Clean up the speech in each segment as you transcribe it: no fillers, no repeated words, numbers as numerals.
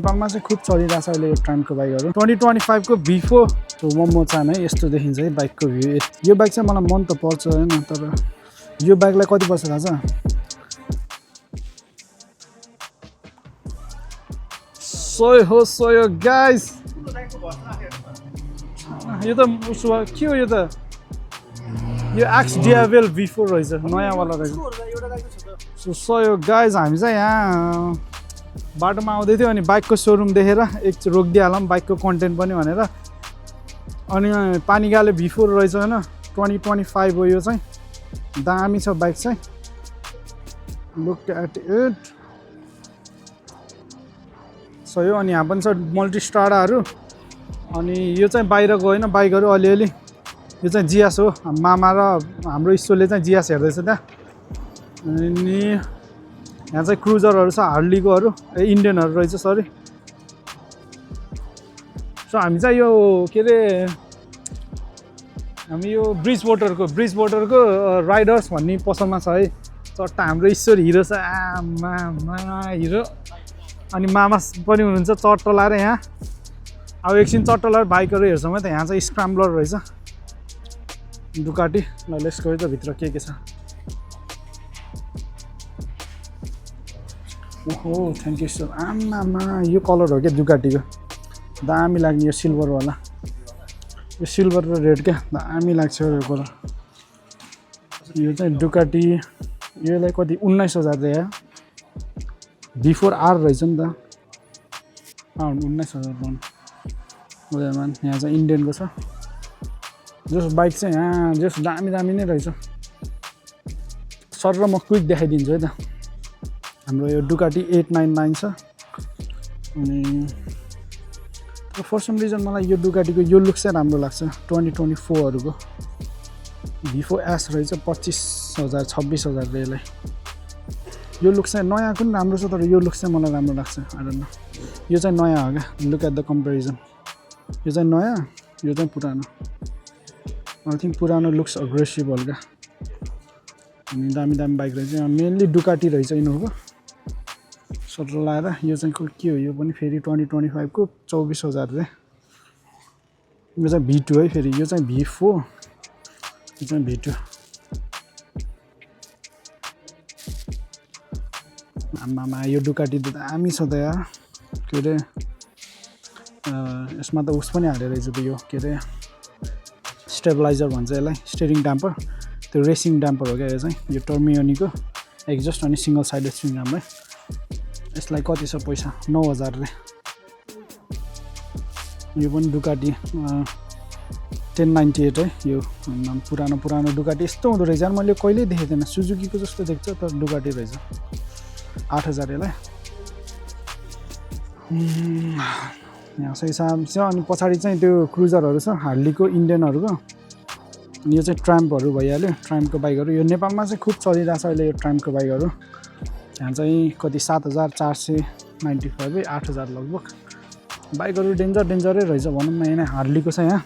नेपालमा चाहिँ खूब चलिरहेछ अहिले यो ट्राम्पको बाइकहरू 2025 को बिफोर मोमो चान है यस्तो देखिन्छ है बाइकको भ्यू यो बाइक चाहिँ मलाई मन त पर्छ हैन तर यो बाइकलाई कति पर्छ थाहा छ सोयो गाइस यो त उसो के हो यो त यो एक्स डिआभेल V4 रहेछ नयाँ वाला रहेछ सोयो गाइस हामी चाहिँ यहाँ बाटोमा आउँदै थियो अनि बाइकको सोरुम देखेर एक रोकिदिइहालौँ बाइकको कन्टेन्ट पनि भनेर अनि पानीगाले V4 रहेछ हैन 2025 हो यो चाहिँ दामी छ बाइक चाहिँ लुक एट इट सयो अनि यहाँ पनि छ मल्टी स्ट्राडाहरू अनि यो चाहिँ बाहिरको होइन बाइकहरू अलिअलि यो चाहिँ जियास हो मामा र हाम्रो इस्टोले चाहिँ जियास हेर्दैछ त्यहाँ अनि यहाँ चाहिँ क्रुजरहरू छ हार्लीकोहरू इन्डियनहरू रहेछ सरी सो हामी चाहिँ यो के अरे हामी यो ब्रिज बोटरको राइडर्स भन्ने पसलमा छ है चट्टा हाम्रो ईश्वर हिरो छ आमा हिरो अनि मामा पनि हुनुहुन्छ चट्टा लाएर यहाँ अब एकछिन चट्टा लाएर बाइकहरू हेर्छौँ है त यहाँ चाहिँ स्क्रैम्बलर रहेछ डुकाटी ल लेट्स गो त भित्र के छ ओहो थ्याङ्क यू सर आमामा यो कलर हो क्या डुकाटीको दामी लाग्ने यो सिल्भरवाला यो सिल्भर र रेड क्या दामी लाग्छ यो कलर यो चाहिँ डुकाटी यसलाई कति 19,000 दिए V4R रहेछ नि त 19,000 पाउनु मान यहाँ चाहिँ इन्डियनको छ जस बाइक चाहिँ यहाँ जस दामी नै रहेछ सर र म क्विक देखाइदिन्छु है त हाम्रो यो डुकाटी 899 छ अनि फर सम रिजन मलाई यो डुकाटीको यो लुक चाहिँ राम्रो लाग्छ 2024 हरूको V4S रहेछ 25,000 26,000 यसलाई यो लुक चाहिँ नयाँ पनि राम्रो छ तर यो लुक चाहिँ मलाई राम्रो लाग्छ आई डोन्ट नो यो चाहिँ नयाँ हो क्या लुक एट द कम्पेरिजन यो चाहिँ नयाँ यो चाहिँ पुरानो आई थिङ्क पुरानो लुक्स अग्रेसिभ हल्का अनि दामी बाइक रहेछ मेनली डुकाटी रहेछ यिनीहरूको सटर लाएर यो चाहिँ के हो यो पनि फेरि 2025 को 24,000 रे यो चाहिँ V2 है फेरि यो चाहिँ V4 यो चाहिँ V2 आमामा यो डुकाटी त दामी छ त यार के अरे यसमा त उस पनि हालेर रहेछ त यो के अरे स्टेबलाइजर भन्छ यसलाई स्टियरिङ ड्याम्पर त्यो रेसिङ ड्याम्पर हो क्या यो चाहिँ यो टर्मियोनीको एक्जस्ट अनि सिङ्गल साइडेड स्विङ आर्म है यसलाई कति छ पैसा 9,000 रे यो पनि डुकाटी 1098 है यो पुरानो डुकाटी यस्तो हुँदो रहेछ यार मैले कहिल्यै देखेको थिएन सुजुकीको जस्तो देख्छ तर डुकाटी रहेछ 8,000 यसलाई यहाँ चाहिँ साम छ अनि पछाडि चाहिँ त्यो क्रुजरहरू छ हार्लीको इन्डियनहरूको अनि यो चाहिँ ट्राम्पहरू भइहाल्यो ट्राम्पको बाइकहरू यो नेपालमा चाहिँ खूब चलिरहेछ अहिले यो ट्राम्पको बाइकहरू यहाँ चाहिँ कति 7,495 8,000 लगभग बाइकहरू डेन्जरै रहेछ भनौँ न यहाँ हार्लीको छ यहाँ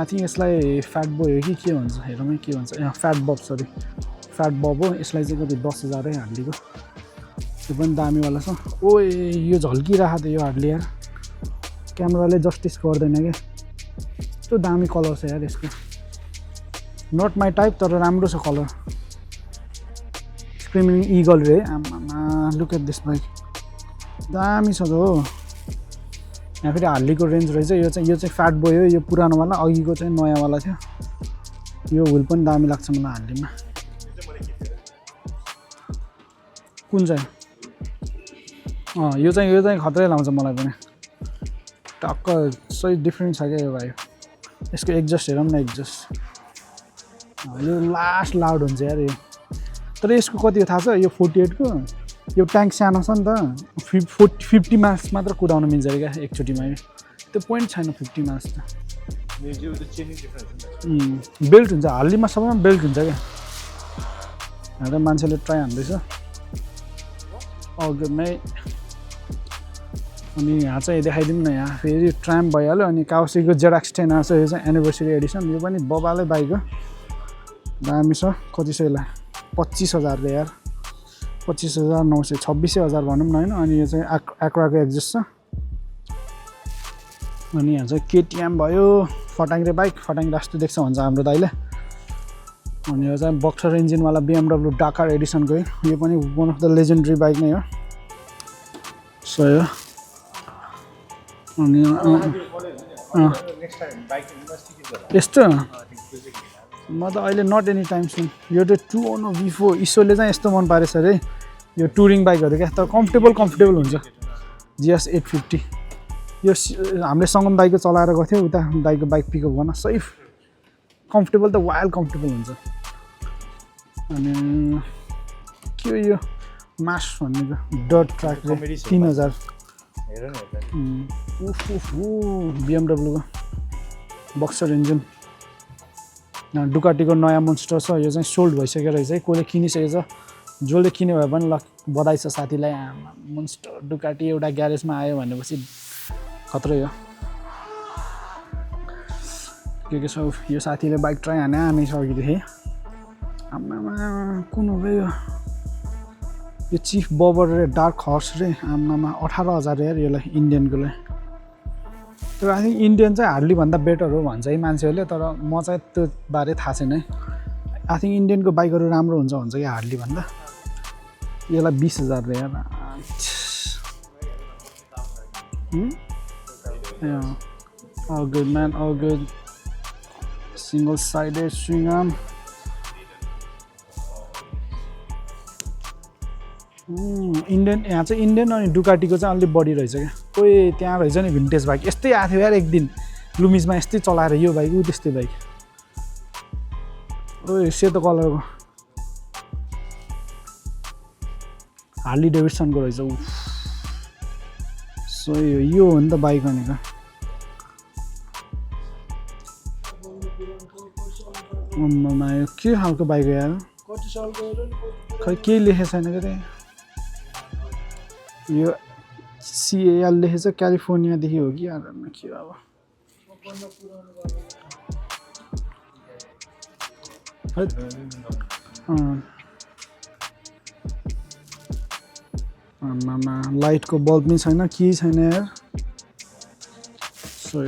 आई थिङ्क यसलाई फ्याट बोय हो कि के भन्छ हेरौँ के भन्छ यहाँ फ्याट बब हो यसलाई चाहिँ कति 10,000 है हार्लीको त्यो पनि दामीवाला छ ओ यो झल्किरहेको थियो यो हार्ली यार क्यामेराले जस्टिस गर्दैन क्या यस्तो दामी कलर छ यार यसको नट माई टाइप तर राम्रो छ कलर स्क्रिमिङ इगल रे आमामा लुक एट दिस बाइक दामी छ त हो यहाँ फेरि हार्लीको रेन्ज रहेछ यो चाहिँ फ्याट बोय हो यो पुरानोवाला अघिको चाहिँ नयाँवाला थियो यो हुल पनि दामी लाग्छ मलाई हार्लीमा कुन चाहिँ यो चाहिँ खतरै लाउँछ मलाई पनि टक्क सही डिफ्रेन्ट छ क्या यो भाइ यसको एक्जस्ट हेरौँ न एक्जस्ट यो लास्ट लाउड हुन्छ यार यो तर यसको कति हो थाहा छ यो 48 को यो ट्याङ्क सानो छ नि त 50 मार्क्स मात्र कुदाउन मिल्छ अरे क्या एकचोटिमा त्यो पोइन्ट छैन 50 मार्क्स त बेल्ट हुन्छ हार्लीमा सबैमा बेल्ट हुन्छ क्या यहाँ त मान्छेले ट्राई हान्दैछ अघिमै अनि यहाँ चाहिँ देखाइदिउँ न यहाँ फेरि ट्राम्प भइहाल्यो अनि काउसीको ZX10 आएको छ यो चाहिँ एनिभर्सरी एडिसन यो पनि बबालै बाइक हो दामी छ कति छ यसलाई 25,000 रे यार 25,900 26,000 भनौँ न हैन अनि यो चाहिँ एक्राको एक्जस्ट छ अनि यहाँ चाहिँ केटीएम भयो फटाङ्ग्रे बाइक फटाङ्ग्रे जस्तो देख्छ भन्छ हाम्रो दाइले अनि यो चाहिँ बक्सर इन्जिनवाला BMW डाकार एडिसनको यो पनि one of the legendary bike नै हो सो यो अनि यस्तो म त अहिले नट एनी टाइम सुन यो त 210 V4 इसोले चाहिँ यस्तो मन पारेछ अरे यो टुरिङ बाइकहरू क्या तर कम्फर्टेबल हुन्छ GS 850 यो हामीले सङ्गम दाइको चलाएर गएको थियो उता दाइको बाइक पिकअप गर्न सही कम्फर्टेबल त वाइल्ड कम्फर्टेबल हुन्छ अनि के हो यो मास भनेको डट ट्र्याक 3000 BMW को बक्सर इन्जिन डुकाटीको नयाँ मोन्स्टर छ यो चाहिँ सोल्ड भइसक्यो रहेछ है कसले किनिसकेको छ जसले किन्यो भए पनि ल बधाई छ साथीलाई मोन्स्टर डुकाटी एउटा ग्यारेजमा आयो भनेपछि खत्रै हो के छ यो साथीले बाइक ट्राई हाने आनिसकेको थिएँ आम्मामा कुन हो यो चिफ बबर रे डार्क हर्स रे आम्मामा 18,000 यार यसलाई इन्डियनको लागि तर आई थिङ्क इन्डियन चाहिँ हार्ली भन्दा बेटर हो भन्छ है मान्छेहरूले तर म चाहिँ त्यो बारे थाहा छैन है आई थिङ्क इन्डियनको बाइकहरू राम्रो हुन्छ भन्छ कि हार्ली भन्दा यसलाई 20,000 रे यार all good man all good single sided swing arm Indian यहाँ चाहिँ इन्डियन अनि डुकाटीको चाहिँ अलि बढी रहेछ क्या कोही त्यहाँ रहेछ नि भिन्टेज बाइक यस्तै आएको थियो यार एक दिन लुमिजमा यस्तै चलाएर यो बाइक ऊ त्यस्तै बाइक ओए सेतो कलरको हार्ली डेभिडसनको रहेछ ऊ सो यो हो नि त बाइक भनेको यो के खालको बाइक हो यार खै केही लेखेको छैन क्या त्यहाँ यो CAL लेखेछ क्यालिफोर्नियादेखि हो कि यार के अब आमामा लाइटको बल्ब पनि छैन के छैन यार सो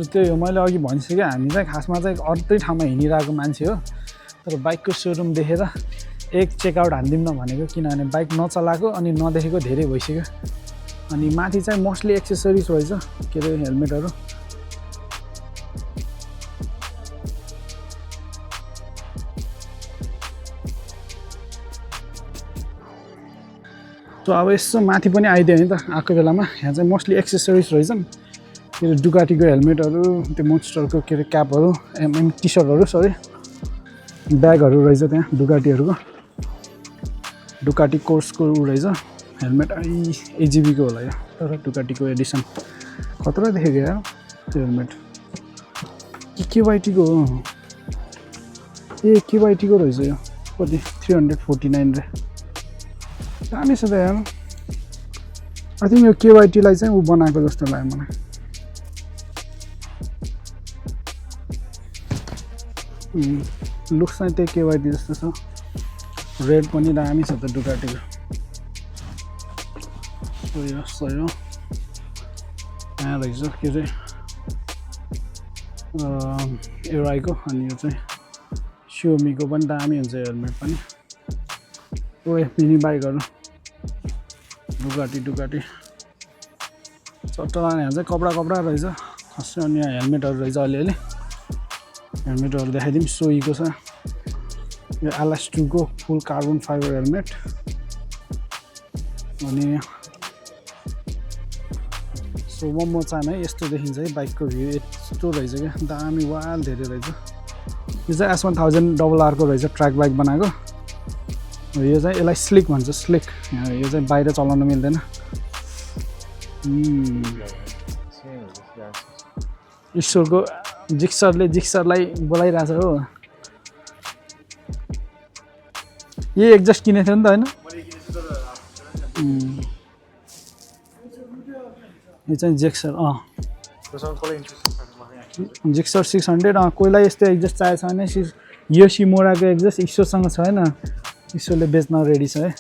त्यही हो मैले अघि भनिसकेँ हामी चाहिँ खासमा चाहिँ अर्कै ठाउँमा हिँडिरहेको मान्छे हो तर बाइकको सोरुम देखेर एक चेकआउट हानिदिउँ न भनेको किनभने बाइक नचलाएको अनि नदेखेको धेरै भइसक्यो अनि माथि चाहिँ मोस्टली एक्सेसरिज रहेछ के अरे हेलमेटहरू सो अब यसो माथि पनि आइदियो नि त आएको बेलामा यहाँ चाहिँ मोस्टली एक्सेसरिज रहेछन् के अरे डुकाटीको हेलमेटहरू त्यो मोन्स्टरको के अरे क्यापहरू टी सर्टहरू सरी ब्यागहरू रहेछ त्यहाँ डुकाटीहरूको डुकाटी कोर्सको रहेछ हेलमेट AGB-को होला यो तर डुकाटीको एडिसन खतरा देखेको यार त्यो हेलमेट KYT-को हो KYT-को रहेछ यो कति 349 रे दामी छ त यार आई थिङ्क यो KYT-लाई चाहिँ ऊ बनाएको जस्तो लाग्यो मलाई लुक्स चाहिँ त्यही KYT जस्तो छ रेड पनि दामी छ त डुकाटीको सही हो यहाँ रहेछ के अरे एराईको अनि यो चाहिँ Xiaomi-को पनि दामी हुन्छ हेलमेट पनि ओए मिनी बाइकहरू डुकाटी चट्टला यहाँ चाहिँ कपडा रहेछ खस्यो अनि यहाँ हेलमेटहरू रहेछ अलिअलि हेलमेटहरू देखाइदिउँ सोहीको छ यो LS2 को फुल कार्बन फाइबर हेलमेट अनि सो म चाहन है यस्तो देखिन्छ है बाइकको भ्यू यस्तो रहेछ क्या दामी वाल धेरै रहेछ यो चाहिँ S1000 RR को रहेछ ट्र्याक बाइक बनाएको यो चाहिँ यसलाई स्लिक भन्छ स्लिक यो चाहिँ बाहिर चलाउन मिल्दैन ईश्वरको जिक्सरलाई बोलाइरहेछ हो यही एग्जस्ट किनेको थियो नि त होइन यो चाहिँ जिक्सर जिक्सर 600 कोहीलाई यस्तो एग्जस्ट चाहिएको छ भने यो सिमोराको एग्जस्ट ईश्वरसँग छ होइन ईश्वरले बेच्न रेडी छ है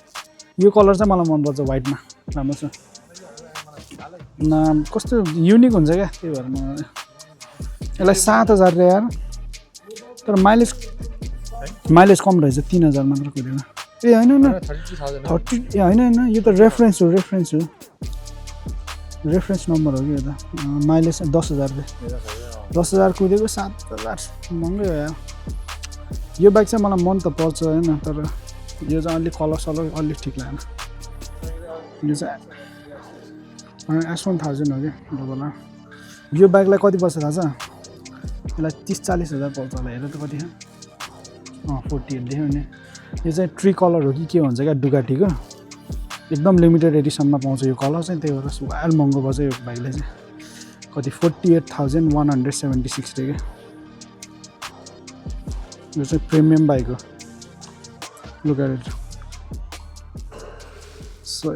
यो कलर चाहिँ मलाई मनपर्छ व्हाइटमा राम्रो छ नाम कस्तो युनिक हुन्छ क्या त्यही भएर म यसलाई 7,000 रे यार तर माइलेज कम रहेछ 3,000 मात्र कुदेको ए होइन न 30 ए होइन यो त रेफरेन्स हो रेफरेन्स नम्बर हो कि यो त माइलेज 10,000 रे 10,000 कुदेको 7,000 महँगै हो यार यो बाइक चाहिँ मलाई मन त पर्छ होइन तर यो चाहिँ अलिक कलर अलिक ठिक लागेन यो चाहिँ S1000 हो कि डबल यो बाइकलाई कति पर्छ थाहा छ यसलाई 30-40,000 पर्छ होला हेर त कति 48 देख्यो नि यो चाहिँ ट्री कलर हो कि के भन्छ क्या डुकाटीको एकदम लिमिटेड एडिसनमा पाउँछ यो कलर चाहिँ त्यही भएर सुवाल महँगो पर्छ यो बाइकले चाहिँ कति 48,176 रे क्या यो चाहिँ प्रिमियम बाइक हो लुक एट इट सो